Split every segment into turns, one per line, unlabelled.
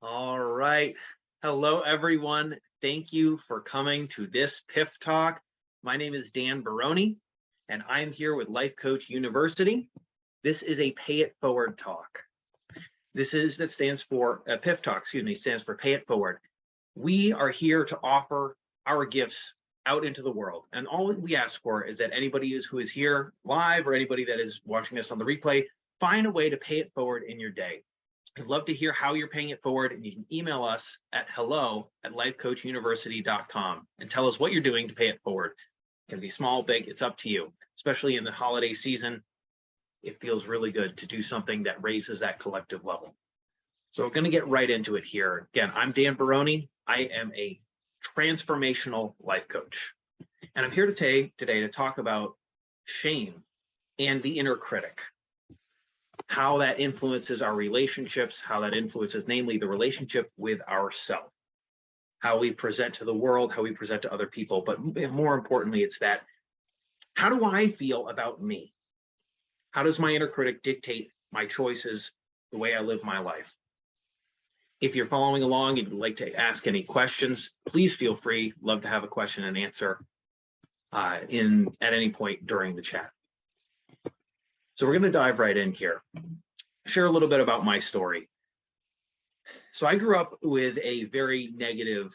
All right. Hello, everyone. Thank you for coming to this PIF Talk. My name is Dan Barone, and I'm here with Life Coach University. This is a Pay It Forward talk. That stands for PIF Talk, stands for Pay It Forward. We are here to offer our gifts out into the world. And all we ask for is that anybody who is here live or anybody that is watching this on the replay, find a way to pay it forward in your day. I'd love to hear how you're paying it forward, and you can email us at hello@lifecoachuniversity.com and tell us what you're doing to pay it forward. It can be small, big, it's up to you. Especially in the holiday season, it feels really good to do something that raises that collective level. So we're going to get right into it here. Again, I'm Dan Barone. I am a transformational life coach. And I'm here today to talk about shame and the inner critic, how that influences our relationships, how that influences, namely, the relationship with ourselves, how we present to the world, how we present to other people. But more importantly, it's that, how do I feel about me? How does my inner critic dictate my choices, the way I live my life? If you're following along and you'd like to ask any questions, please feel free. Love to have a question and answer at any point during the chat. So we're going to dive right in here. Share a little bit about my story. So I grew up with a very negative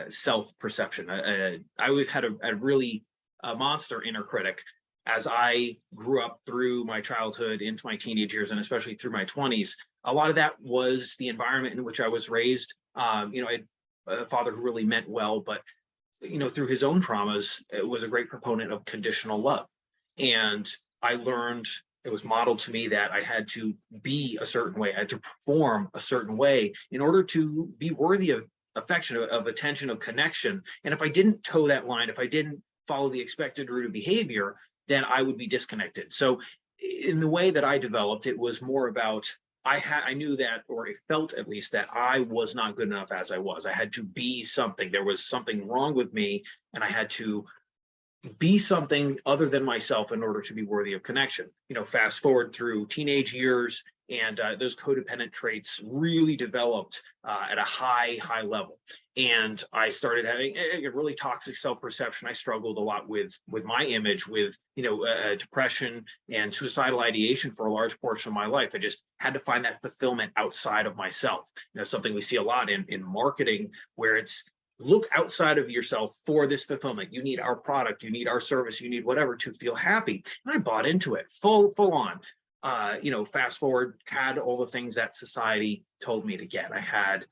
self-perception. I always had a really monster inner critic as I grew up through my childhood into my teenage years, and especially through my 20s. A lot of that was the environment in which I was raised. I had a father who really meant well, but through his own traumas, it was a great proponent of conditional love. And I learned, it was modeled to me that I had to be a certain way, I had to perform a certain way in order to be worthy of affection, of attention, of connection. And if I didn't toe that line, if I didn't follow the expected route of behavior, then I would be disconnected. So in the way that I developed, it was more about, I knew that, or it felt at least, that I was not good enough as I was. I had to be something. There was something wrong with me, and I had to be something other than myself in order to be worthy of connection. Fast forward through teenage years, and those codependent traits really developed at a high level. And I started having a really toxic self-perception. I struggled a lot with my image, with depression and suicidal ideation for a large portion of my life. I just had to find that fulfillment outside of myself. Something we see a lot in marketing, where it's, look outside of yourself for this fulfillment. You need our product, you need our service, you need whatever to feel happy. And I bought into it full on. Fast forward, had all the things that society told me to get. I had,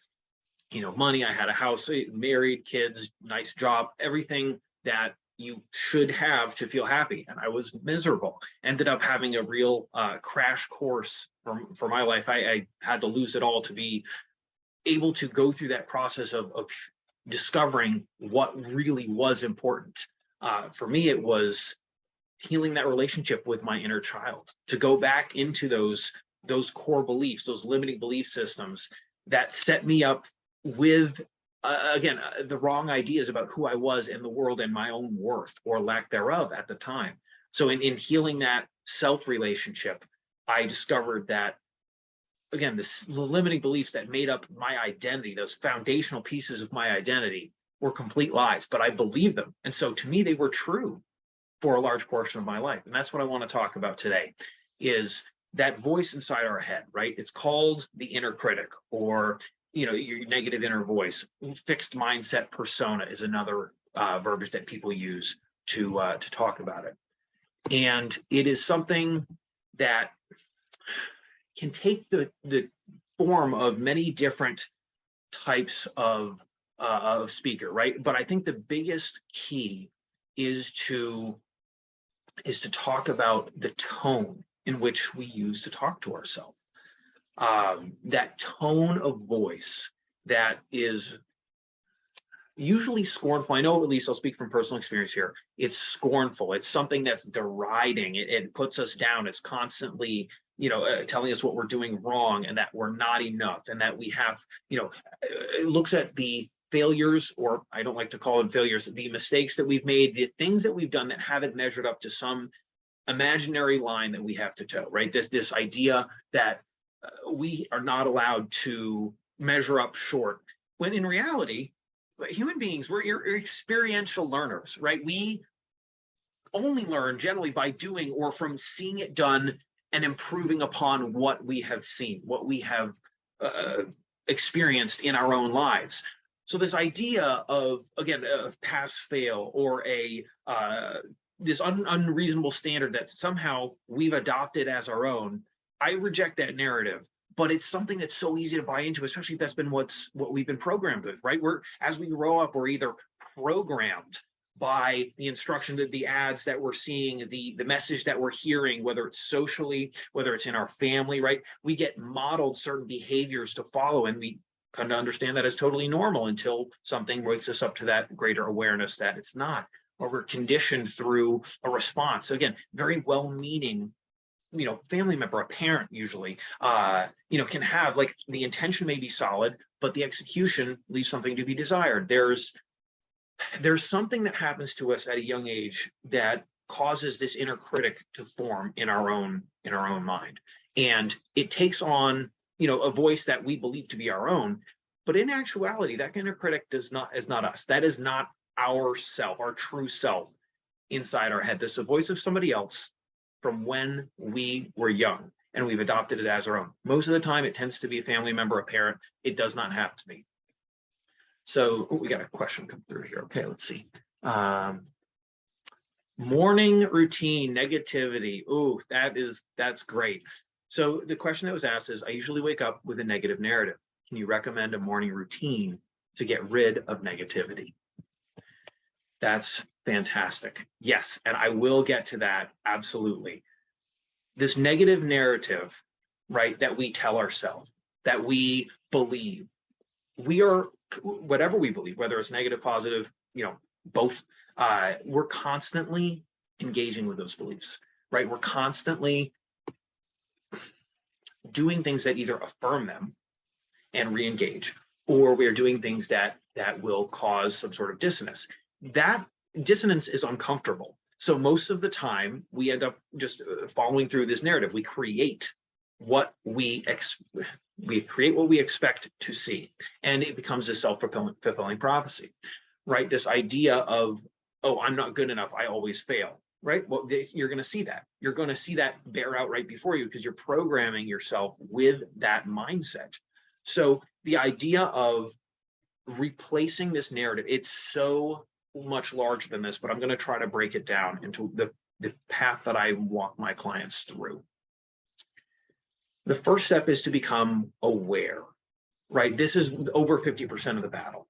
money, I had a house, married, kids, nice job, everything that you should have to feel happy. And I was miserable. Ended up having a real crash course for my life. I had to lose it all to be able to go through that process of discovering what really was important. For me, it was healing that relationship with my inner child, to go back into those core beliefs, those limiting belief systems that set me up with, again, the wrong ideas about who I was in the world and my own worth, or lack thereof, at the time. So in healing that self-relationship, I discovered that, again, the limiting beliefs that made up my identity, those foundational pieces of my identity, were complete lies, but I believed them. And so to me, they were true for a large portion of my life. And that's what I want to talk about today, is that voice inside our head, right? It's called the inner critic, or, your negative inner voice. Fixed mindset persona is another verbiage that people use to talk about it. And it is something that can take the form of many different types of speaker, right? But I think the biggest key is to talk about the tone in which we use to talk to ourselves. That tone of voice that is usually scornful. I know, at least I'll speak from personal experience here. It's scornful. It's something that's deriding. It puts us down. It's constantly, telling us what we're doing wrong, and that we're not enough, and that we have, it looks at the failures, or I don't like to call them failures, the mistakes that we've made, the things that we've done that haven't measured up to some imaginary line that we have to toe, right? This idea that we are not allowed to measure up short, when in reality, human beings, we're experiential learners, right? We only learn generally by doing or from seeing it done and improving upon what we have seen, what we have experienced in our own lives. So this idea of, again, a pass fail or a this unreasonable standard that somehow we've adopted as our own, I reject that narrative. But it's something that's so easy to buy into, especially if that's been what we've been programmed with, right? As we grow up, we're either programmed by the instruction, the ads that we're seeing, the message that we're hearing, whether it's socially, whether it's in our family, right? We get modeled certain behaviors to follow, and we come to understand that as totally normal until something wakes us up to that greater awareness that it's not, or we're conditioned through a response. So again, very well-meaning, family member, a parent usually, can have, like, the intention may be solid, but the execution leaves something to be desired. There's something that happens to us at a young age that causes this inner critic to form in our own mind, and it takes on a voice that we believe to be our own, but in actuality, that inner critic is not us. That is not our self, our true self inside our head. This is the voice of somebody else from when we were young, and we've adopted it as our own. Most of the time, it tends to be a family member, a parent. It does not have to be. So we got a question come through here. Okay, let's see. Morning routine, negativity. Ooh, that's great. So the question that was asked is, I usually wake up with a negative narrative. Can you recommend a morning routine to get rid of negativity? That's fantastic. Yes, and I will get to that, absolutely. This negative narrative, right, that we tell ourselves, that we believe, we are, whatever we believe, whether it's negative, positive, both, we're constantly engaging with those beliefs, right? We're constantly doing things that either affirm them and re-engage, or we're doing things that will cause some sort of dissonance. That dissonance is uncomfortable. So most of the time, we end up just following through this narrative. We create what we expect to see, and it becomes a self-fulfilling prophecy, right? This idea of, oh, I'm not good enough, I always fail, right? Well, you're going to see that. You're going to see that bear out right before you, because you're programming yourself with that mindset. So the idea of replacing this narrative, it's so much larger than this, but I'm going to try to break it down into the path that I walk my clients through. The first step is to become aware, right? This is over 50% of the battle.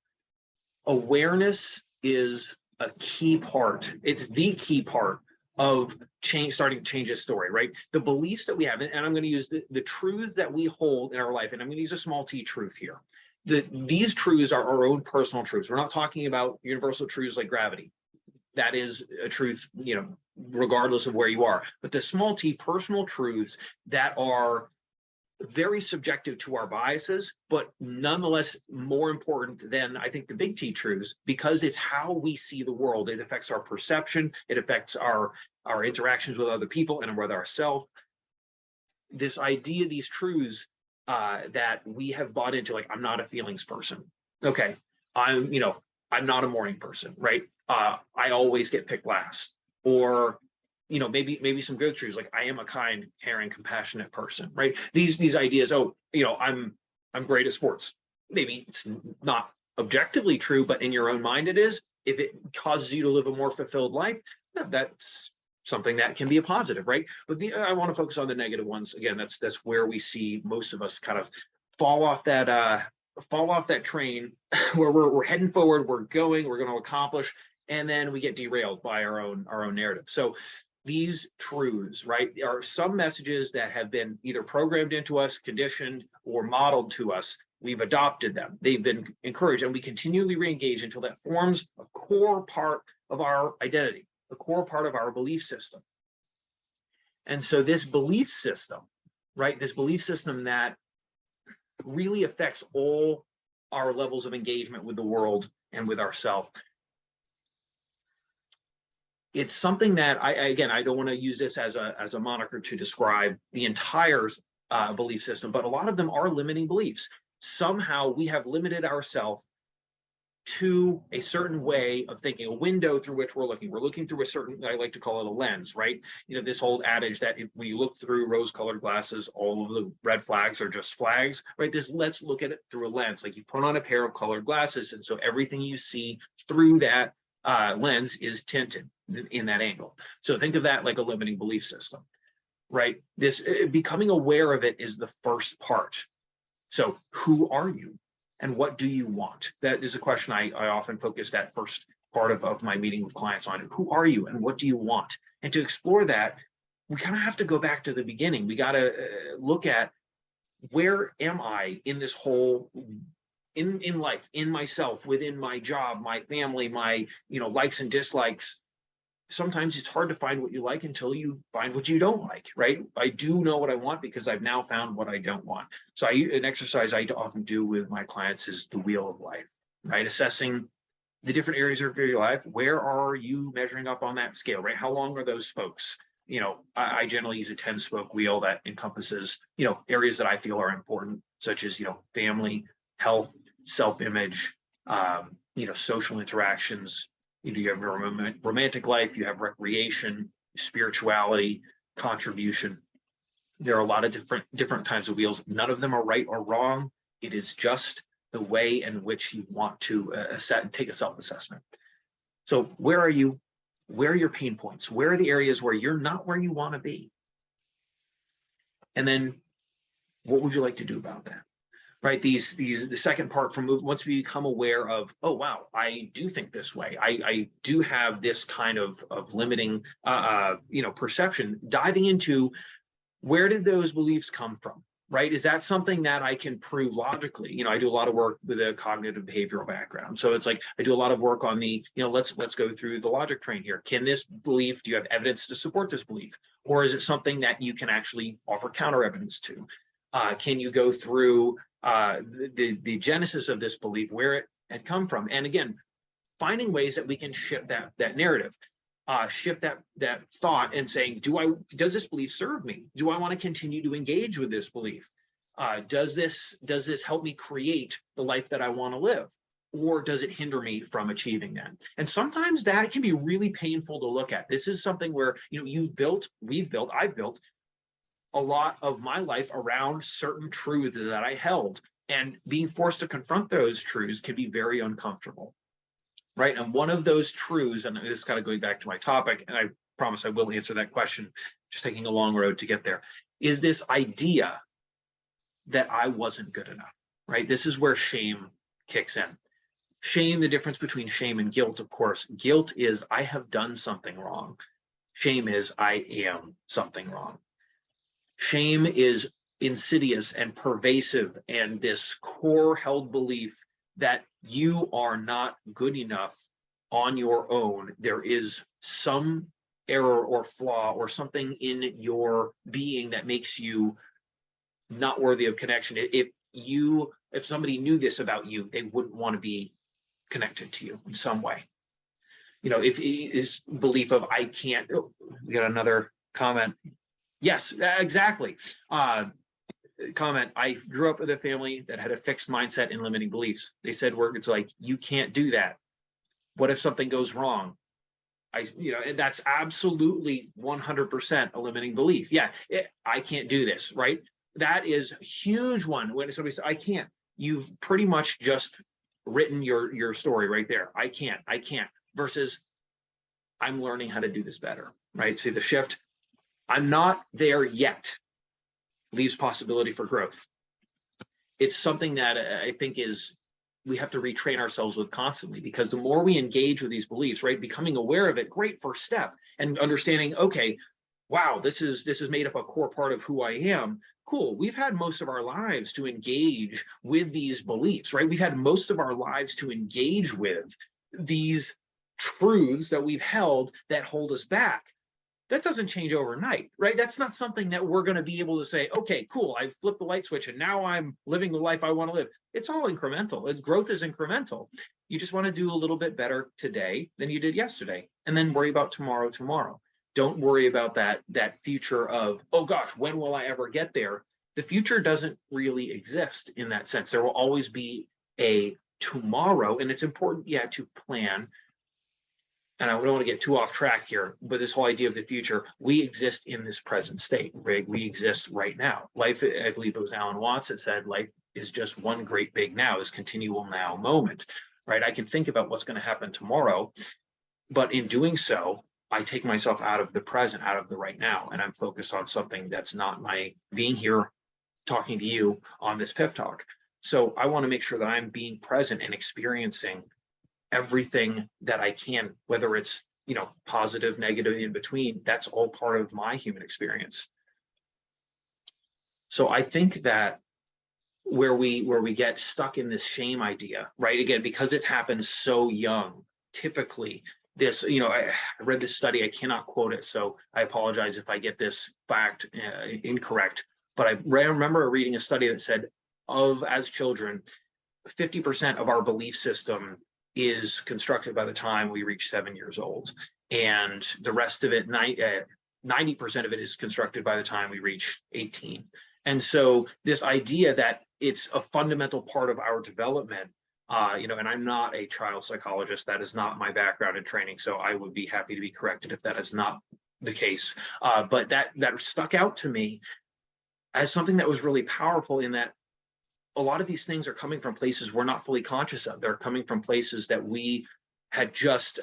Awareness is a key part. It's the key part of starting to change this story, right? The beliefs that we have, and I'm going to use the truths that we hold in our life, and I'm going to use a small t truth here. These truths are our own personal truths. We're not talking about universal truths like gravity. That is a truth, regardless of where you are. But the small t personal truths that are very subjective to our biases, but nonetheless more important than, I think, the big T truths, because it's how we see the world. It affects our perception. It affects our interactions with other people and with ourselves. This idea, these truths that we have bought into, like, I'm not a feelings person. Okay, I'm not a morning person, right? I always get picked last. Or maybe some good truths, like I am a kind, caring, compassionate person, right? These ideas, I'm great at sports. Maybe it's not objectively true, but in your own mind it is. If it causes you to live a more fulfilled life, that's something that can be a positive, right? But I want to focus on the negative ones. Again, that's where we see most of us kind of fall off that train where we're heading forward, we're going to accomplish, and then we get derailed by our own narrative. So these truths, right, are some messages that have been either programmed into us, conditioned, or modeled to us. We've adopted them. They've been encouraged, and we continually re-engage until that forms a core part of our identity, a core part of our belief system. And so this belief system, right, this belief system that really affects all our levels of engagement with the world and with ourselves, it's something that I don't want to use this as a moniker to describe the entire belief system, but a lot of them are limiting beliefs. Somehow we have limited ourselves to a certain way of thinking, a window through which we're looking. We're looking through a certain, I like to call it a lens, right? You know, this old adage that when you look through rose-colored glasses, all of the red flags are just flags, right? Let's look at it through a lens. Like you put on a pair of colored glasses, and so everything you see through that lens is tinted in that angle. So think of that like a limiting belief system, right? This becoming aware of it is the first part. So who are you? And what do you want? That is a question I often focus that first part of my meeting with clients on. Who are you and what do you want? And to explore that, we kind of have to go back to the beginning. We got to look at, where am I in this whole, in life, in myself, within my job, my family, my likes and dislikes. Sometimes it's hard to find what you like until you find what you don't like, right? I do know what I want because I've now found what I don't want. So an exercise I often do with my clients is the wheel of life, right? Assessing the different areas of your life. Where are you measuring up on that scale, right? How long are those spokes? I generally use a 10-spoke wheel that encompasses, areas that I feel are important, such as, family, health, self-image, social interactions. You have a romantic life, you have recreation, spirituality, contribution. There are a lot of different kinds of wheels. None of them are right or wrong. It is just the way in which you want to take a self-assessment. So where are you? Where are your pain points? Where are the areas where you're not where you want to be? And then what would you like to do about that? Right, the second part from once we become aware of, oh wow, I do think this way, I do have this kind of limiting perception. Diving into, where did those beliefs come from? Right, is that something that I can prove logically? I do a lot of work with a cognitive behavioral background, so it's like I do a lot of work on the, let's go through the logic train here. Can this belief, do you have evidence to support this belief, or is it something that you can actually offer counter evidence to? Can you go through the genesis of this belief, where it had come from? And again, finding ways that we can shift that narrative, shift that thought, and saying, does this belief serve me? Do I want to continue to engage with this belief? Does this help me create the life that I want to live? Or does it hinder me from achieving that? And sometimes that can be really painful to look at. This is something where, I've built a lot of my life around certain truths that I held, and being forced to confront those truths can be very uncomfortable, right? And one of those truths, and this is kind of going back to my topic, and I promise I will answer that question, just taking a long road to get there, is this idea that I wasn't good enough, right? This is where shame kicks in. Shame, the difference between shame and guilt, of course. Guilt is I have done something wrong. Shame is I am something wrong. Shame is insidious and pervasive, and this core held belief that you are not good enough on your own. There is some error or flaw or something in your being that makes you not worthy of connection. If somebody knew this about you, they wouldn't want to be connected to you in some way. If this belief of I can't. Oh, we got another comment. Yes, exactly. Comment, I grew up with a family that had a fixed mindset and limiting beliefs. They said, it's like, you can't do that. What if something goes wrong? And that's absolutely 100% a limiting belief. Yeah, I can't do this, right? That is a huge one. When somebody says, I can't, you've pretty much just written your story right there. I can't, versus I'm learning how to do this better, right? See the shift. I'm not there yet leaves possibility for growth. It's something that I think we have to retrain ourselves with constantly, because the more we engage with these beliefs, right, becoming aware of it, great first step, and understanding, okay, wow, this is made up a core part of who I am. Cool. We've had most of our lives to engage with these beliefs, right? We've had most of our lives to engage with these truths that we've held that hold us back. That doesn't change overnight, right? That's not something that we're going to be able to say, okay, cool, I flipped the light switch and now I'm living the life I want to live. It's all incremental. Growth is incremental. You just want to do a little bit better today than you did yesterday, and then worry about tomorrow. Don't worry about that future of, oh gosh, when will I ever get there? the future doesn't really exist in that sense. There will always be a tomorrow, and it's important, yeah, to plan. And I don't want to get too off track here, but this whole idea of the future, we exist in this present state, right? We exist right now. Life, I believe it was Alan Watts that said, life is just one great big now, this continual now moment, right? I can think about what's going to happen tomorrow, but in doing so, I take myself out of the present, out of the right now, and I'm focused on something that's not my being here talking to you on this PIF Talk. So I want to make sure that I'm being present and experiencing everything that I can, whether it's, you know, positive, negative, in between. That's all part of my human experience. So I think that where we get stuck in this shame idea, right? Again, because it happens so young, typically this, you know, I read this study, I cannot quote it, so I apologize if I get this fact incorrect, but I remember reading a study that said as children, 50% of our belief system is constructed by the time we reach 7 years old. And the rest of it, 90% of it is constructed by the time we reach 18. And so this idea that it's a fundamental part of our development, you know, and I'm not a child psychologist, that is not my background and training, so I would be happy to be corrected if that is not the case. But that stuck out to me as something that was really powerful, in that a lot of these things are coming from places we're not fully conscious of. They're coming from places that we had just,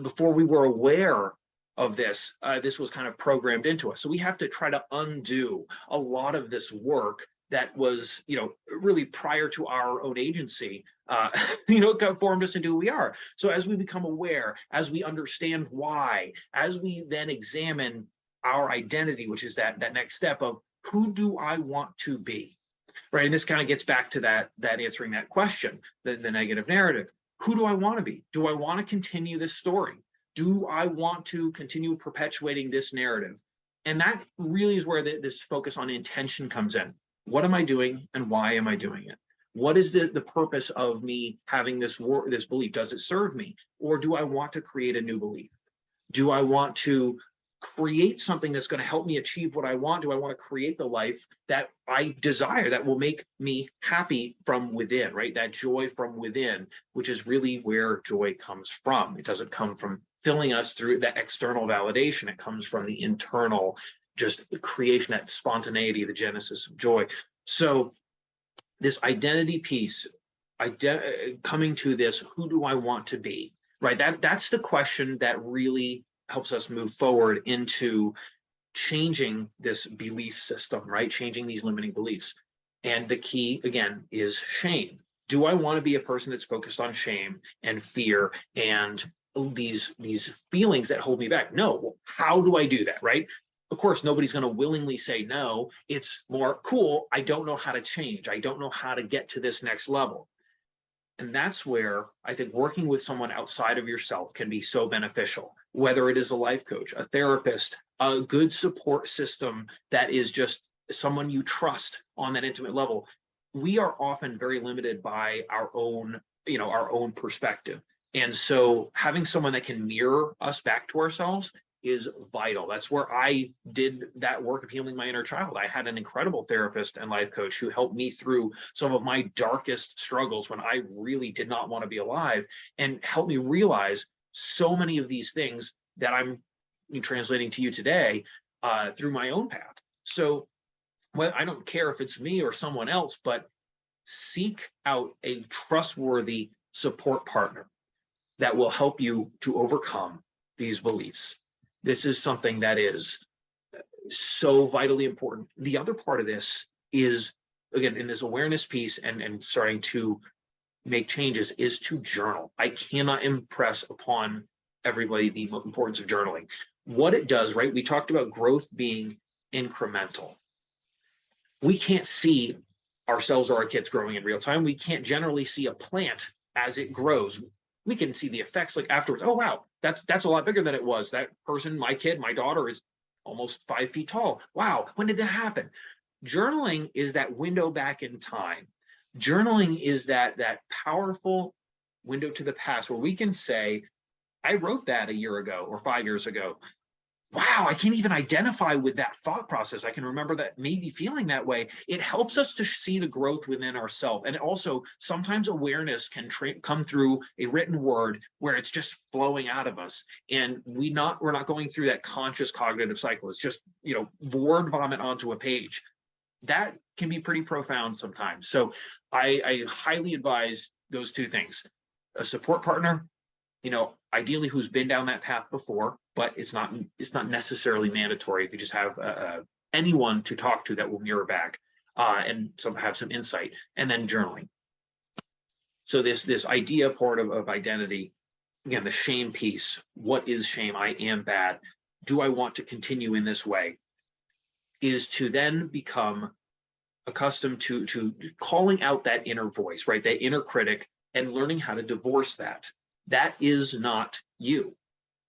before we were aware of this, this was kind of programmed into us. So we have to try to undo a lot of this work that was, you know, really prior to our own agency, you know, formed us into who we are. So as we become aware, as we understand why, as we then examine our identity, which is that next step of who do I want to be? Right, and this kind of gets back to that answering that question, the negative narrative. Who do I want to be? Do I want to continue this story? Do I want to continue perpetuating this narrative? And that really is where this focus on intention comes in. What am I doing, and why am I doing it? What is the purpose of me having this belief? Does it serve me, or do I want to create a new belief? Do I want to create something that's going to help me achieve what I want? Do I want to create the life that I desire, that will make me happy from within, right? That joy from within, which is really where joy comes from. It doesn't come from filling us through that external validation. It comes from the internal, just creation, that spontaneity, the genesis of joy. So this identity piece, coming to this, who do I want to be, right? That's the question that really helps us move forward into changing this belief system, right? Changing these limiting beliefs. And the key, again, is shame. Do I want to be a person that's focused on shame and fear and these feelings that hold me back? No. Well, how do I do that, right? Of course, nobody's going to willingly say no. It's more cool. I don't know how to change. I don't know how to get to this next level. And that's where I think working with someone outside of yourself can be so beneficial, whether it is a life coach, a therapist, a good support system that is just someone you trust on that intimate level. We are often very limited by our own, you know, our own perspective. And so having someone that can mirror us back to ourselves is vital. That's where I did that work of healing my inner child. I had an incredible therapist and life coach who helped me through some of my darkest struggles when I really did not want to be alive, and helped me realize so many of these things that I'm translating to you today through my own path. So, well, I don't care if it's me or someone else, but seek out a trustworthy support partner that will help you to overcome these beliefs. This is something that is so vitally important. The other part of this is, again, in this awareness piece and starting to make changes, is to journal. I cannot impress upon everybody the importance of journaling. What it does, right? We talked about growth being incremental. We can't see ourselves or our kids growing in real time. We can't generally see a plant as it grows. We can see the effects like afterwards. Oh, wow, that's a lot bigger than it was. That person, my kid, my daughter, is almost 5 feet tall. Wow, when did that happen? Journaling is that window back in time. Journaling is that powerful window to the past where we can say, I wrote that a year ago or 5 years ago. wow, I can't even identify with that thought process. I can remember that maybe feeling that way. It helps us to see the growth within ourselves. And also sometimes awareness can come through a written word where it's just flowing out of us. And we're not going through that conscious cognitive cycle. It's just, word vomit onto a page. That can be pretty profound sometimes. So I highly advise those two things. A support partner, ideally who's been down that path before, but it's not necessarily mandatory if you just have anyone to talk to that will mirror back and have some insight, and then journaling. So this idea part of identity, again, the shame piece. What is shame? I am bad. Do I want to continue in this way? Is to then become accustomed to calling out that inner voice, right? That inner critic, and learning how to divorce that. That is not you.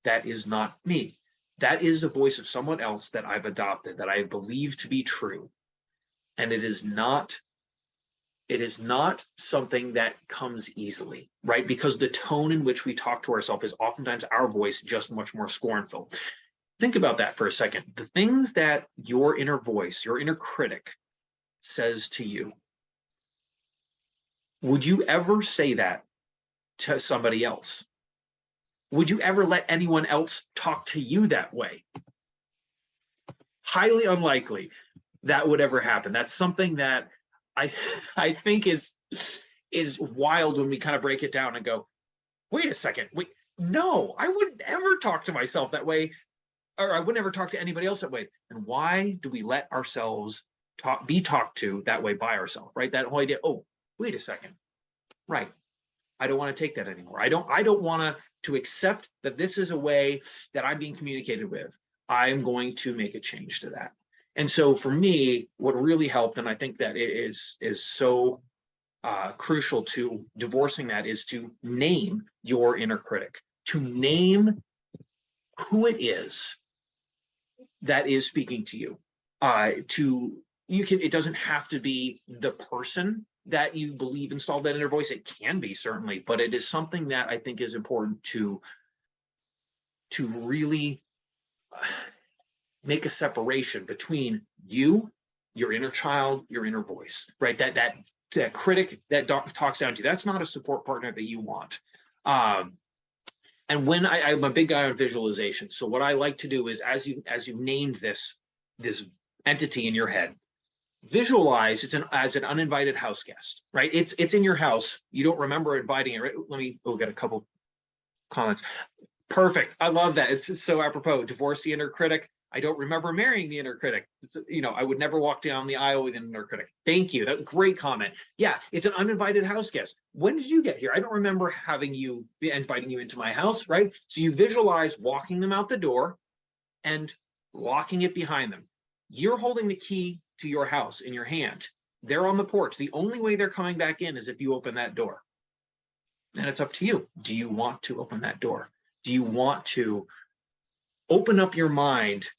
That is not me. That is the voice of someone else that I've adopted, that I believe to be true. And it is not something that comes easily, right? Because the tone in which we talk to ourselves is oftentimes our voice, just much more scornful. Think about that for a second. The things that your inner voice, your inner critic says to you, would you ever say that to somebody else? Would you ever let anyone else talk to you that way? Highly unlikely that would ever happen. That's something that I think is wild when we kind of break it down and go, wait a second, no, I wouldn't ever talk to myself that way, or I wouldn't ever talk to anybody else that way. And why do we let ourselves be talked to that way by ourselves, right? That whole idea, oh, wait a second, right? I don't want to take that anymore. I don't want to accept that this is a way that I'm being communicated with. I'm going to make a change to that. And so for me, what really helped, and I think that it is so crucial to divorcing that, is to name your inner critic, to name who it is that is speaking to you. It doesn't have to be the person that you believe installed that inner voice. It can be, certainly, but it is something that I think is important to really make a separation between you, your inner child, your inner voice, right? That critic that talks down to you, that's not a support partner that you want. And when I'm a big guy on visualization. So what I like to do is, as you named this entity in your head, visualize it's as an uninvited house guest, right? It's in your house. You don't remember inviting it, right? Get a couple comments. Perfect. I love that. It's so apropos. Divorce the inner critic. I don't remember marrying the inner critic. I would never walk down the aisle with an inner critic. Thank you. That's a great comment. Yeah, it's an uninvited house guest. When did you get here? I don't remember inviting you into my house, right? So you visualize walking them out the door and locking it behind them. You're holding the key to your house in your hand. They're on the porch. The only way they're coming back in is if you open that door. And it's up to you. Do you want to open that door? Do you want to open up your mind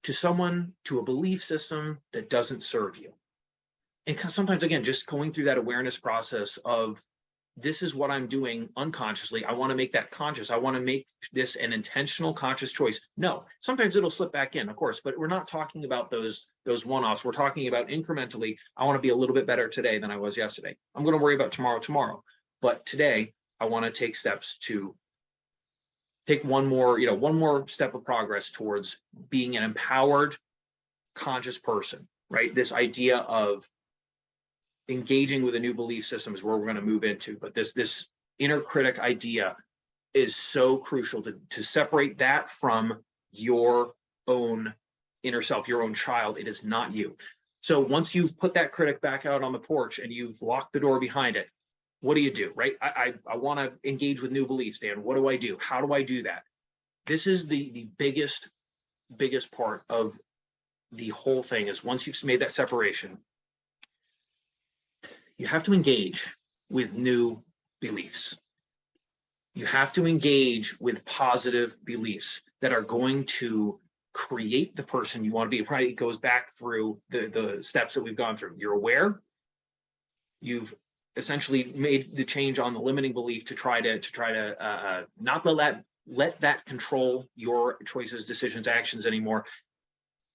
to a belief system that doesn't serve you? And sometimes, again, just going through that awareness process of, this is what I'm doing unconsciously. I want to make that conscious. I want to make this an intentional, conscious choice. No, sometimes it'll slip back in, of course, but we're not talking about those one-offs. We're talking about incrementally. I want to be a little bit better today than I was yesterday. I'm going to worry about tomorrow. But today, I want to take steps to take one more step of progress towards being an empowered, conscious person, right? This idea of engaging with a new belief system is where we're going to move into. But this inner critic idea is so crucial to separate that from your own inner self, your own child. It is not you. So once you've put that critic back out on the porch and you've locked the door behind it, what do, right? I want to engage with new beliefs, Dan. What do I do? How do I do that? This is the biggest part of the whole thing, is once you've made that separation, you have to engage with new beliefs. You have to engage with positive beliefs that are going to create the person you want to be. Right? It goes back through the steps that we've gone through. You're aware. You've essentially made the change on the limiting belief to try to not let that let that control your choices, decisions, actions anymore.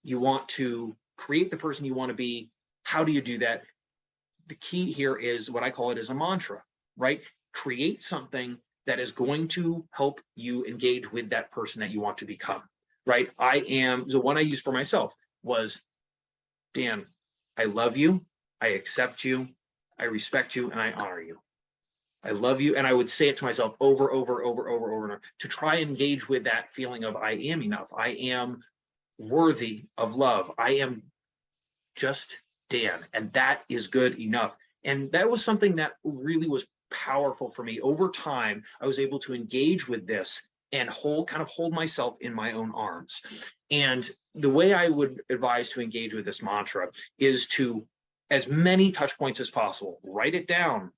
You want to create the person you want to be. How do you do that? The key here is what I call it as a mantra, right? Create something that is going to help you engage with that person that you want to become, right? The one I used for myself was, Dan, I love you, I accept you, I respect you, and I honor you. I love you. And I would say it to myself over to try and engage with that feeling of I am enough. I am worthy of love. I am just Dan, and that is good enough. And that was something that really was powerful for me. Over time, I was able to engage with this and hold myself in my own arms. And the way I would advise to engage with this mantra is to, as many touch points as possible, write it down,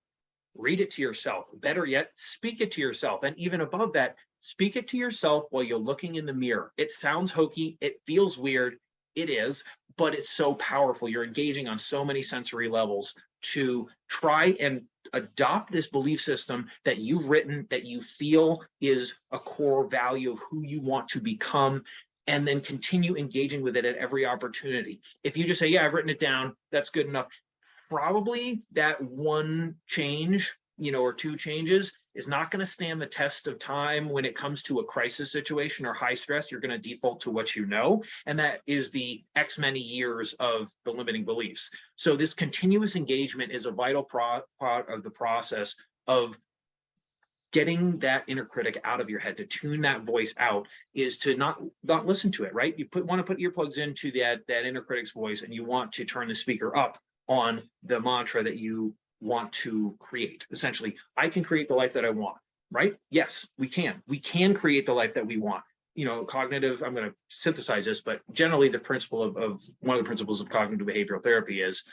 read it to yourself. Better yet, speak it to yourself. And even above that, speak it to yourself while you're looking in the mirror. It sounds hokey. It feels weird. It is, but it's so powerful. You're engaging on so many sensory levels to try and adopt this belief system that you've written, that you feel is a core value of who you want to become, and then continue engaging with it at every opportunity. If you just say, yeah, I've written it down, that's good enough. Probably that one change, or two changes is not going to stand the test of time when it comes to a crisis situation or high stress. You're going to default to what you know, and that is the X many years of the limiting beliefs. So this continuous engagement is a vital part of the process of getting that inner critic out of your head. To tune that voice out is to not listen to it, right? You want to put earplugs into that inner critic's voice, and you want to turn the speaker up on the mantra that you want to create. Essentially, I can create the life that I want, right? Yes, we can. We can create the life that we want. Cognitive, I'm going to synthesize this, but generally the principle of one of the principles of cognitive behavioral therapy is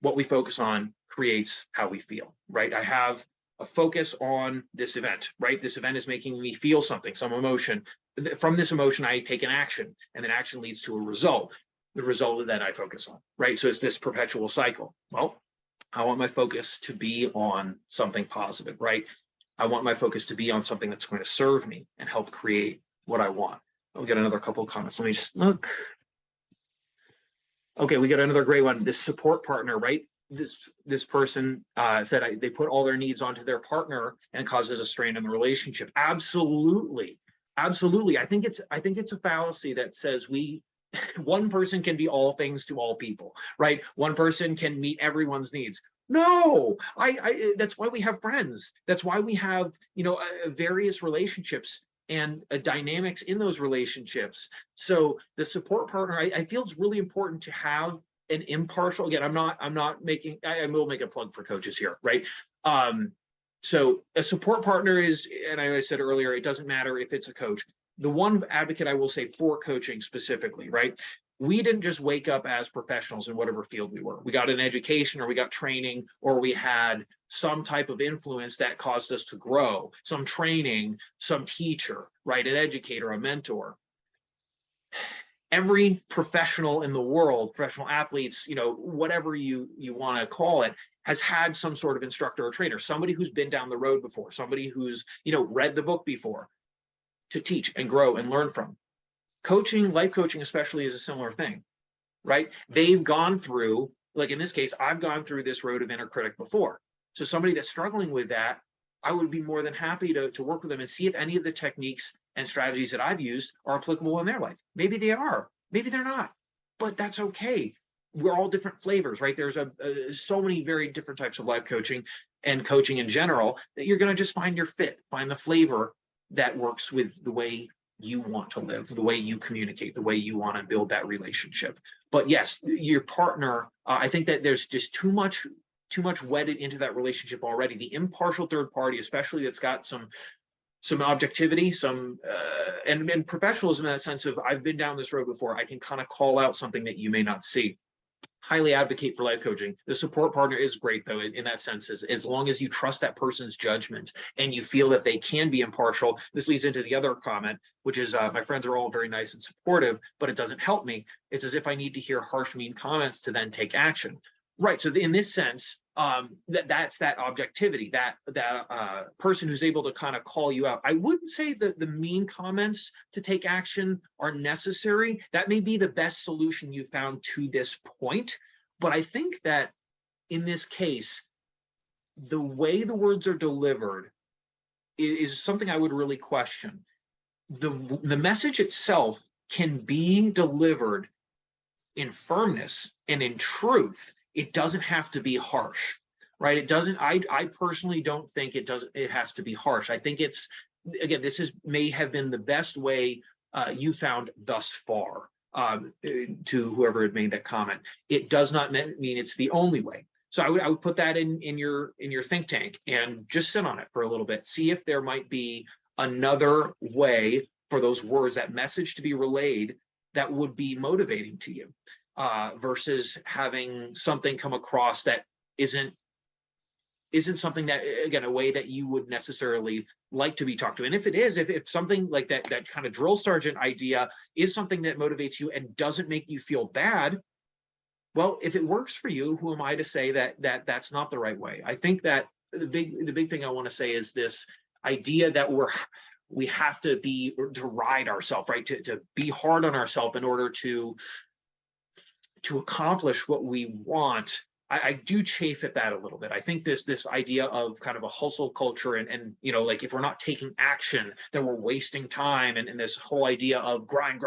what we focus on creates how we feel, right? I have a focus on this event, right? This event is making me feel something, some emotion. From this emotion, I take an action, and then action leads to a result. The result that I focus on, right? So it's this perpetual cycle. Well, I want my focus to be on something positive, right? I want my focus to be on something that's going to serve me and help create what I want. We'll get another couple of comments. Let me just look. Okay, we got another great one. This support partner, right? This person said they put all their needs onto their partner and it causes a strain in the relationship. Absolutely. I think it's a fallacy that says one person can be all things to all people, right? One person can meet everyone's needs. No, that's why we have friends. That's why we have, various relationships and dynamics in those relationships. So the support partner, I feel it's really important to have an impartial. Again, I will make a plug for coaches here, right? So a support partner is, and I said earlier, it doesn't matter if it's a coach. The one advocate I will say for coaching specifically, right? We didn't just wake up as professionals in whatever field we were. We got an education, or we got training, or we had some type of influence that caused us to grow, some training, some teacher, right? An educator, a mentor. Every professional in the world, professional athletes, whatever you want to call it, has had some sort of instructor or trainer, somebody who's been down the road before, somebody who's, read the book before, to teach and grow and learn from. Coaching, life coaching especially, is a similar thing, right? They've gone through, like in this case, I've gone through this road of inner critic before. So somebody that's struggling with that, I would be more than happy to work with them and see if any of the techniques and strategies that I've used are applicable in their life. Maybe they are, maybe they're not, but that's okay. We're all different flavors, right? There's so many very different types of life coaching and coaching in general that you're going to just find your fit, find the flavor that works with the way you want to live, the way you communicate, the way you want to build that relationship. But yes, your partner, I think that there's just too much wedded into that relationship already. The impartial third party, especially, that's got some objectivity, and professionalism in that sense of, I've been down this road before, I can kind of call out something that you may not see. Highly advocate for life coaching. The support partner is great, though, in that sense, as long as you trust that person's judgment and you feel that they can be impartial. This leads into the other comment, which is, my friends are all very nice and supportive, but it doesn't help me. It's as if I need to hear harsh, mean comments to then take action. Right. So in this sense, that's that objectivity, that person who's able to kind of call you out. I wouldn't say that the mean comments to take action are necessary. That may be the best solution you found to this point. But I think that in this case, the way the words are delivered is something I would really question. The message itself can be delivered in firmness and in truth. It doesn't have to be harsh, right? It doesn't. I personally don't think it does. It has to be harsh. I think it's, again, this may have been the best way you found thus far, to whoever had made that comment. It does not mean it's the only way. So I would put that in your think tank and just sit on it for a little bit. See if there might be another way for those words, that message, to be relayed that would be motivating to you, versus having something come across that isn't something that, again, a way that you would necessarily like to be talked to. And if it is, if something like that kind of drill sergeant idea is something that motivates you and doesn't make you feel bad, well, if it works for you, who am I to say that that's not the right way? I think that the big thing I want to say is this idea that we have to ride ourselves, right? To be hard on ourselves in order to accomplish what we want. I do chafe at that a little bit. I think this idea of kind of a hustle culture and like, if we're not taking action, then we're wasting time, and this whole idea of grind.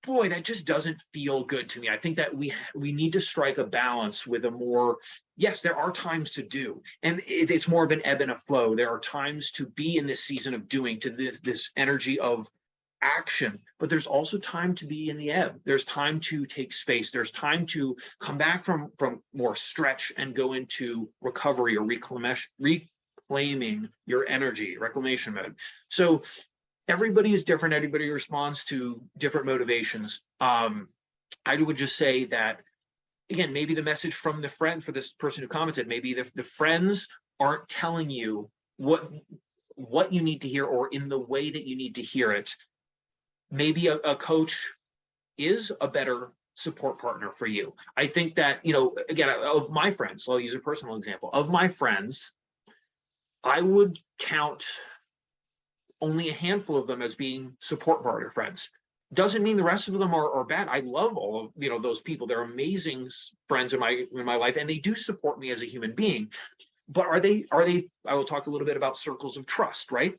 Boy, that just doesn't feel good to me. I think that we need to strike a balance with a more, yes, there are times to do, and it's more of an ebb and a flow. There are times to be in this season of doing, to this energy of action, but there's also time to be in the ebb. There's time to take space. There's time to come back from more stretch and go into recovery or reclaiming your energy, reclamation mode. So everybody is different. Everybody responds to different motivations. I would just say that, again, maybe the message from the friend, for this person who commented, maybe the friends aren't telling you what you need to hear, or in the way that you need to hear it. Maybe a coach is a better support partner for you. I think that, again, of my friends, so I'll use a personal example. Of my friends, I would count only a handful of them as being support partner friends. Doesn't mean the rest of them are bad. I love all of those people. They're amazing friends in my life, and they do support me as a human being. But are they? I will talk a little bit about circles of trust, right?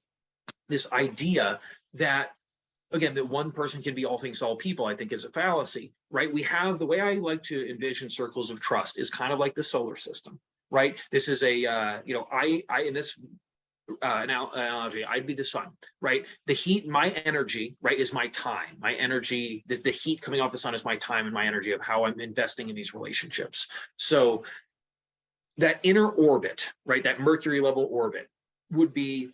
This idea that, again, that one person can be all things to all people, I think, is a fallacy, right? We have, the way I like to envision circles of trust is kind of like the solar system, right? This is a, I in this analogy, I'd be the sun, right? The heat, my energy, right, is my time. My energy, the heat coming off the sun is my time and my energy of how I'm investing in these relationships. So that inner orbit, right, that Mercury level orbit would be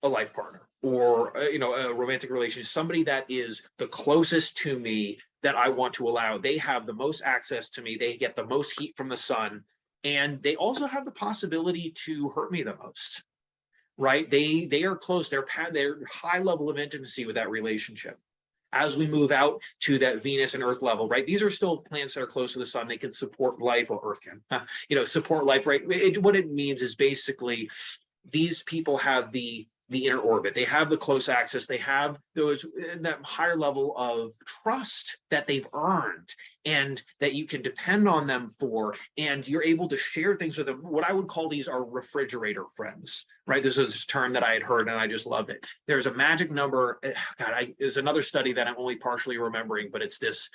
a life partner, or a romantic relationship, somebody that is the closest to me, that I want to allow. They have the most access to me. They get the most heat from the sun, and they also have the possibility to hurt me the most, right? They are close. They're high level of intimacy with that relationship. As we move out to that Venus and Earth level, right? These are still planets that are close to the sun. They can support life, or Earth can, support life, right? What it means is basically these people have the inner orbit. They have the close access. They have that higher level of trust that they've earned, and that you can depend on them for, and you're able to share things with them. What I would call these are refrigerator friends, right? This is a term that I had heard and I just loved it. There's a magic number. God, there's another study that I'm only partially remembering, but it's this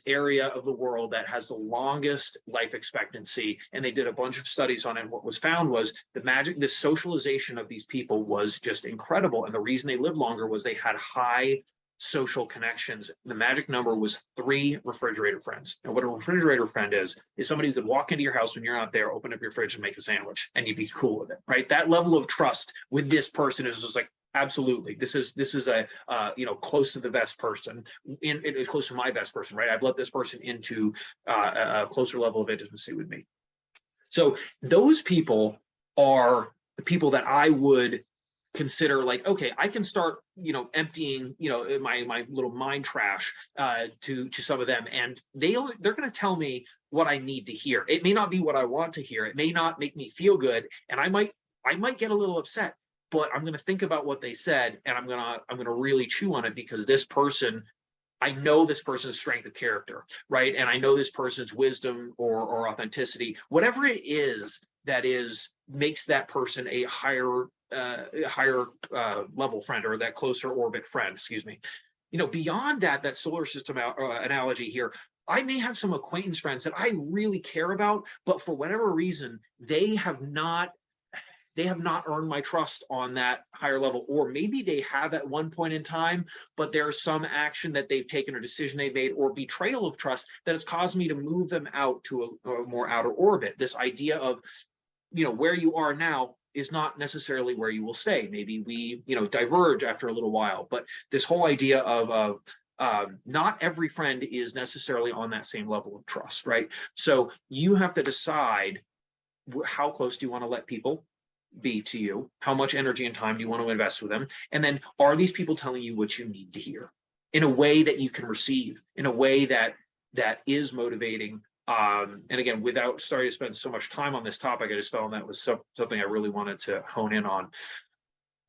area of the world that has the longest life expectancy, and they did a bunch of studies on it. And what was found was the socialization of these people was just incredible, and the reason they lived longer was they had high social connections. The magic number was 3 refrigerator friends. And what a refrigerator friend is somebody who could walk into your house when you're not there, open up your fridge and make a sandwich, and you'd be cool with it, right? That level of trust with this person is just like, absolutely, this is a close to the best person, close to my best person, right? I've let this person into a closer level of intimacy with me. So those people are the people that I would consider like, okay, I can start, emptying, my little mind trash to some of them, and they're going to tell me what I need to hear. It may not be what I want to hear. It may not make me feel good, and I might get a little upset, but I'm going to think about what they said, and I'm going to really chew on it, because this person, I know this person's strength of character, right? And I know this person's wisdom or authenticity, whatever it is that makes that person a higher level friend, or that closer orbit friend, excuse me. Beyond that solar system analogy here, I may have some acquaintance friends that I really care about, but for whatever reason, they have not earned my trust on that higher level, or maybe they have at one point in time, but there's some action that they've taken or decision they've made or betrayal of trust that has caused me to move them out to a more outer orbit. This idea of, where you are now is not necessarily where you will stay. Maybe we, diverge after a little while, but this whole idea of not every friend is necessarily on that same level of trust, right? So you have to decide, how close do you want to let people be to you? How much energy and time do you want to invest with them? And then, are these people telling you what you need to hear in a way that you can receive, in a way that is motivating? And again, without starting to spend so much time on this topic, I just felt that was something I really wanted to hone in on.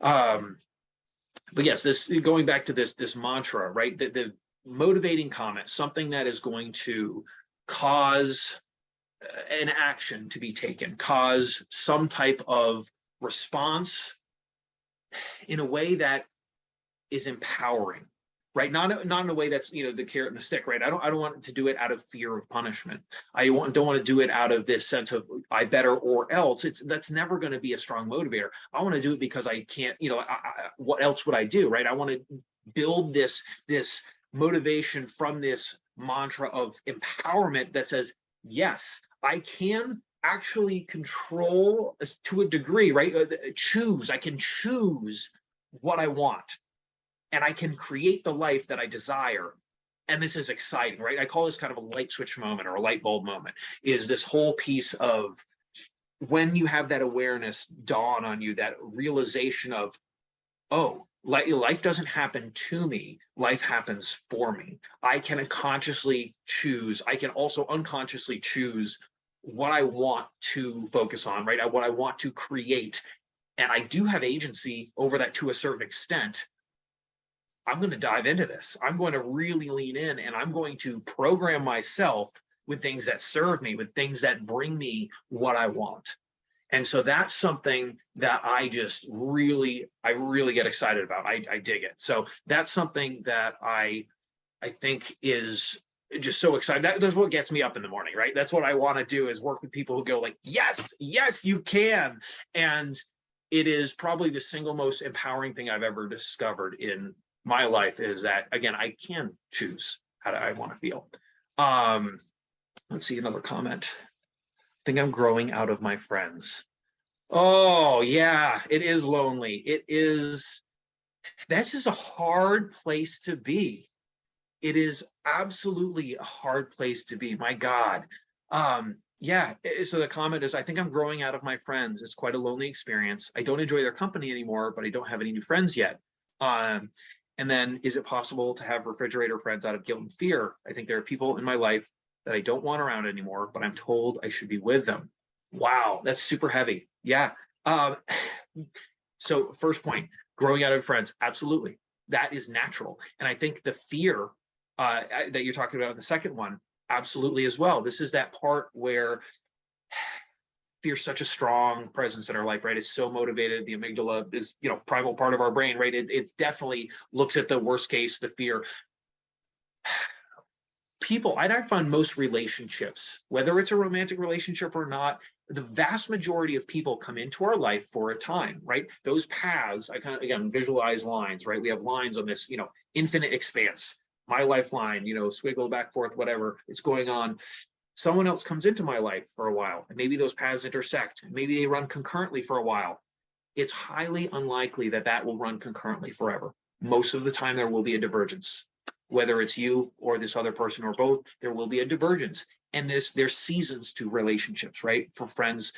But yes, this, going back to this mantra, right? The motivating comment, something that is going to cause an action to be taken, cause some type of response in a way that is empowering, right? Not in a way that's, the carrot and the stick, right? I don't want to do it out of fear of punishment. I don't want to do it out of this sense of I better or else. That's never going to be a strong motivator. I want to do it because I can't, what else would I do, right? I want to build this motivation from this mantra of empowerment that says, yes, I can actually control to a degree, right? I can choose what I want, and I can create the life that I desire. And this is exciting, right? I call this kind of a light switch moment, or a light bulb moment, is this whole piece of when you have that awareness dawn on you, that realization of, oh, life doesn't happen to me, life happens for me. I can consciously choose. I can also unconsciously choose what I want to focus on, right? What I want to create. And I do have agency over that to a certain extent. I'm going to dive into this. I'm going to really lean in, and I'm going to program myself with things that serve me, with things that bring me what I want. And so that's something that I really get excited about. I dig it. So that's something that I think is just so exciting. That's what gets me up in the morning, right? That's what I want to do, is work with people who go like, yes, you can. And it is probably the single most empowering thing I've ever discovered in my life, is that, again, I can choose how I want to feel. Let's see, another comment. I think I'm growing out of my friends. Oh yeah, it is lonely. That's just a hard place to be. It is absolutely a hard place to be. My God. Yeah. So the comment is, I think I'm growing out of my friends. It's quite a lonely experience. I don't enjoy their company anymore, but I don't have any new friends yet. And then, is it possible to have refrigerator friends out of guilt and fear? I think there are people in my life that I don't want around anymore, but I'm told I should be with them. Wow, that's super heavy. Yeah. So first point, growing out of friends, absolutely. That is natural. And I think the fear that you're talking about in the second one, absolutely as well. This is that part where fear is such a strong presence in our life, right? It's so motivated. The amygdala is, primal part of our brain, right? It definitely looks at the worst case, the fear. People, I find most relationships, whether it's a romantic relationship or not, the vast majority of people come into our life for a time, right? Those paths, I kind of, again, visualize lines, right? We have lines on this, infinite expanse, my lifeline, swiggle back, forth, whatever it's going on. Someone else comes into my life for a while, and maybe those paths intersect. Maybe they run concurrently for a while. It's highly unlikely that will run concurrently forever. Most of the time, there will be a divergence. Whether it's you or this other person or both, there will be a divergence. And there's seasons to relationships, right? For friends,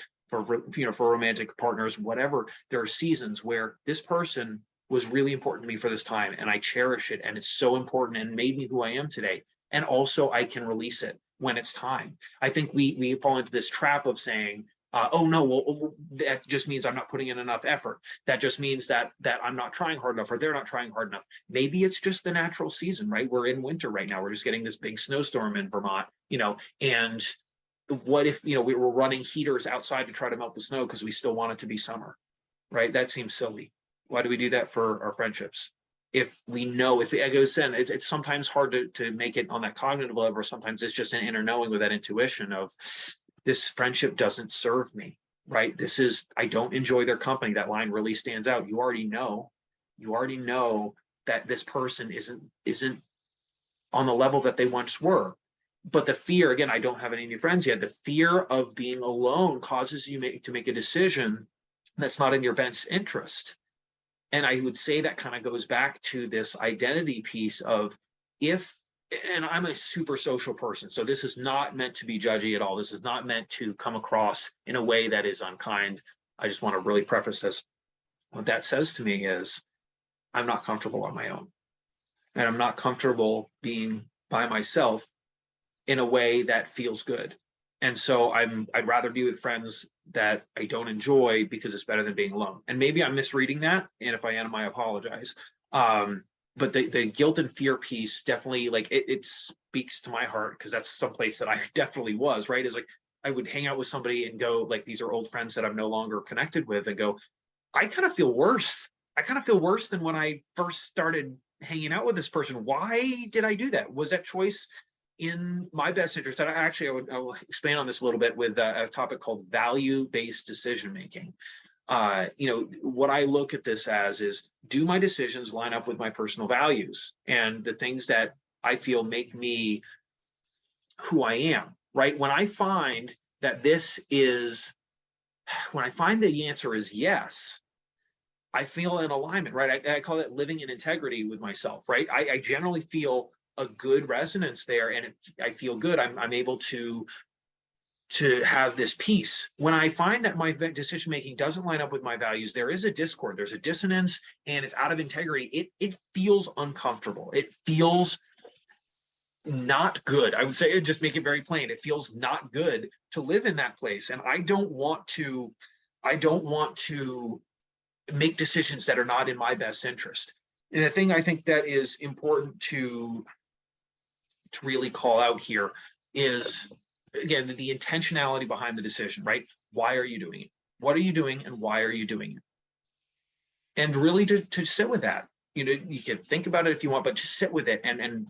for romantic partners, whatever. There are seasons where this person was really important to me for this time, and I cherish it, and it's so important and made me who I am today. And also I can release it when it's time. I think we fall into this trap of saying, oh no, well, that just means I'm not putting in enough effort. That just means that I'm not trying hard enough, or they're not trying hard enough. Maybe it's just the natural season, right? We're in winter right now. We're just getting this big snowstorm in Vermont, and what if, we were running heaters outside to try to melt the snow because we still want it to be summer, right? That seems silly. Why do we do that for our friendships? If we know, if it goes in, it's sometimes hard to make it on that cognitive level, or sometimes it's just an inner knowing with that intuition of, this friendship doesn't serve me, right? I don't enjoy their company. That line really stands out. You already know that this person isn't on the level that they once were. But the fear, again, I don't have any new friends yet. The fear of being alone causes you to make a decision that's not in your best interest. And I would say that kind of goes back to this identity piece of, and I'm a super social person, so this is not meant to be judgy at all. This is not meant to come across in a way that is unkind. I just want to really preface this. What that says to me is, I'm not comfortable on my own. And I'm not comfortable being by myself in a way that feels good. And so I'd rather be with friends that I don't enjoy because it's better than being alone. And maybe I'm misreading that. And if I am, I apologize. But the guilt and fear piece definitely, like, it speaks to my heart, because that's someplace that I definitely was, right? Is like, I would hang out with somebody and go, like, these are old friends that I'm no longer connected with, and go, I kind of feel worse. I kind of feel worse than when I first started hanging out with this person. Why did I do that? Was that choice in my best interest? And I will expand on this a little bit with a topic called value-based decision-making. What I look at this as is, do my decisions line up with my personal values and the things that I feel make me who I am, right? When I find that when I find the answer is yes, I feel in alignment, right? I call it living in integrity with myself, right? I generally feel a good resonance there, and I feel good. I'm able to have this peace. When I find that my decision making doesn't line up with my values, there is a discord, there's a dissonance, and it's out of integrity. It feels uncomfortable. It feels not good. I would say, just make it very plain. It feels not good to live in that place, and I don't want to make decisions that are not in my best interest. And the thing I think that is important to really call out here is, again, the intentionality behind the decision, right? Why are you doing it? What are you doing, and why are you doing it? And really to sit with that. You can think about it if you want, but just sit with it and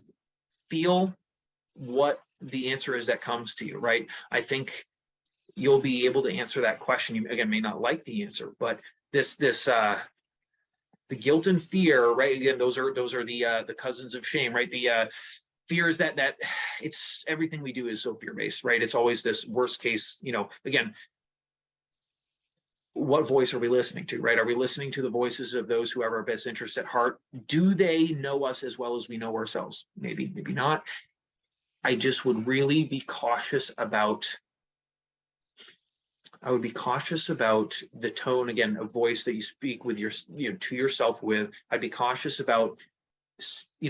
feel what the answer is that comes to you, right? I think you'll be able to answer that question. You, again, may not like the answer, but the guilt and fear, right? Again, those are the cousins of shame, right? The fear is that it's everything we do is so fear-based, right? It's always this worst case, again, what voice are we listening to, right? Are we listening to the voices of those who have our best interests at heart? Do they know us as well as we know ourselves? Maybe, maybe not. I just would really be cautious about, the tone, again, of voice that you speak with to yourself with. I'd be cautious about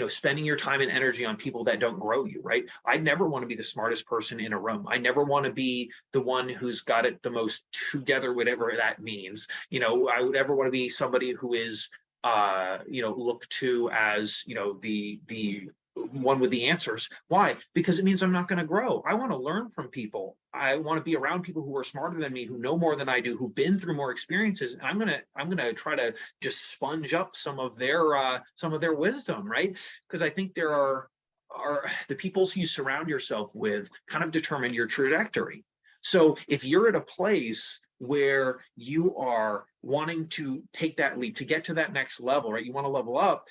spending your time and energy on people that don't grow you, right? I never want to be the smartest person in a room. I never want to be the one who's got it the most together, whatever that means. I would never want to be somebody who is, looked to as, the one with the answers. Why? Because it means I'm not going to grow. I want to learn from people. I want to be around people who are smarter than me, who know more than I do, who've been through more experiences. And I'm gonna try to just sponge up some of their wisdom, right? Because I think there are the people you surround yourself with kind of determine your trajectory. So if you're at a place where you are wanting to take that leap, to get to that next level, right? You want to level up.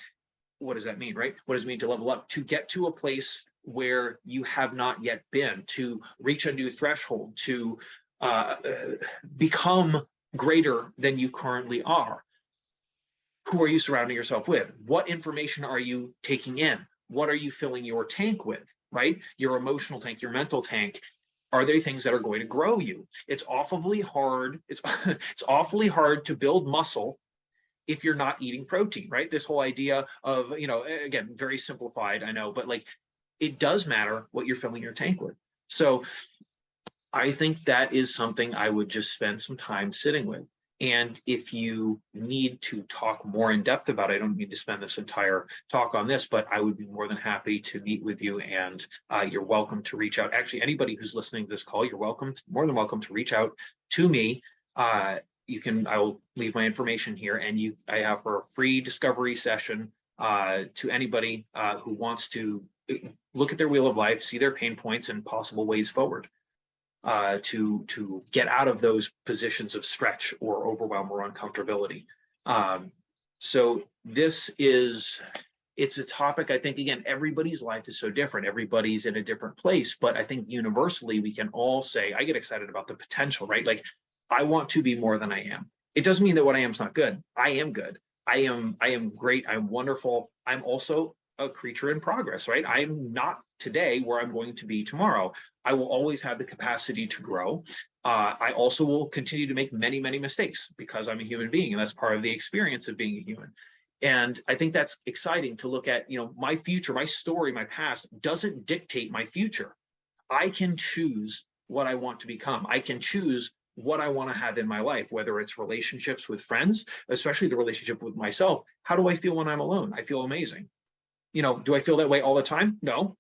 What does that mean, right? What does it mean to level up? To get to a place where you have not yet been, to reach a new threshold, to become greater than you currently are. Who are you surrounding yourself with? What information are you taking in? What are you filling your tank with, right? Your emotional tank, your mental tank. Are they things that are going to grow you? It's awfully hard. It's awfully hard to build muscle if you're not eating protein, right? This whole idea of, again, very simplified, I know, but like it does matter what you're filling your tank with. So I think that is something I would just spend some time sitting with. And if you need to talk more in depth about it, I don't need to spend this entire talk on this, but I would be more than happy to meet with you, and you're welcome to reach out. Actually, anybody who's listening to this call, you're more than welcome to reach out to me. I will leave my information here, and I offer a free discovery session to anybody who wants to look at their wheel of life, see their pain points and possible ways forward. To get out of those positions of stretch or overwhelm or uncomfortability. So it's a topic, I think, again, everybody's life is so different. Everybody's in a different place, but I think universally we can all say, I get excited about the potential, right? Like I want to be more than I am. It doesn't mean that what I am is not good. I am good. I am great. I'm wonderful. I'm also a creature in progress, right? I'm not today where I'm going to be tomorrow. I will always have the capacity to grow. I also will continue to make many, many mistakes because I'm a human being, and that's part of the experience of being a human. And I think that's exciting to look at, my future, my story, my past doesn't dictate my future. I can choose what I want to become. I can choose what I want to have in my life, whether it's relationships with friends, especially the relationship with myself. How do I feel when I'm alone? I feel amazing. Do I feel that way all the time? No.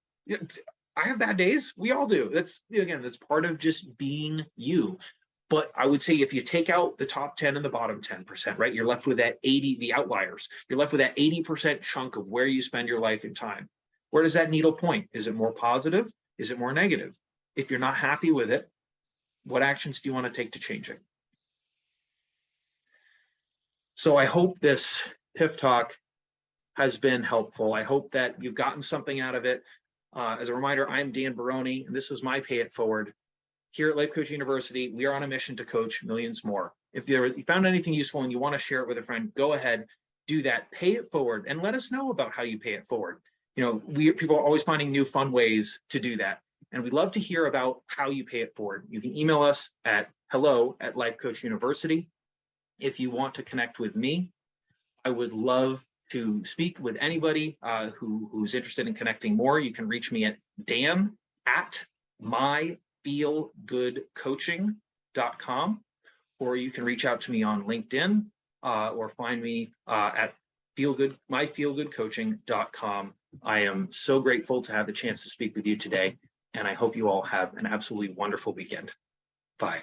I have bad days. We all do. That's part of just being you. But I would say if you take out the top 10 and the bottom 10%, right, you're left with that 80, the outliers. You're left with that 80% chunk of where you spend your life and time. Where does that needle point? Is it more positive? Is it more negative? If you're not happy with it, what actions do you want to take to change it? So I hope this PIF Talk has been helpful. I hope that you've gotten something out of it. As a reminder, I'm Dan Barone, and this was my Pay It Forward. Here at Life Coach University, we are on a mission to coach millions more. If you found anything useful and you want to share it with a friend, go ahead, do that. Pay it forward, and let us know about how you pay it forward. People are always finding new fun ways to do that, and we'd love to hear about how you pay it forward. You can email us at hello@Life Coach University. If you want to connect with me, I would love to speak with anybody who's interested in connecting more. You can reach me at dan@myfeelgoodcoaching.com, or you can reach out to me on LinkedIn or find me at myfeelgoodcoaching.com. I am so grateful to have the chance to speak with you today, and I hope you all have an absolutely wonderful weekend. Bye.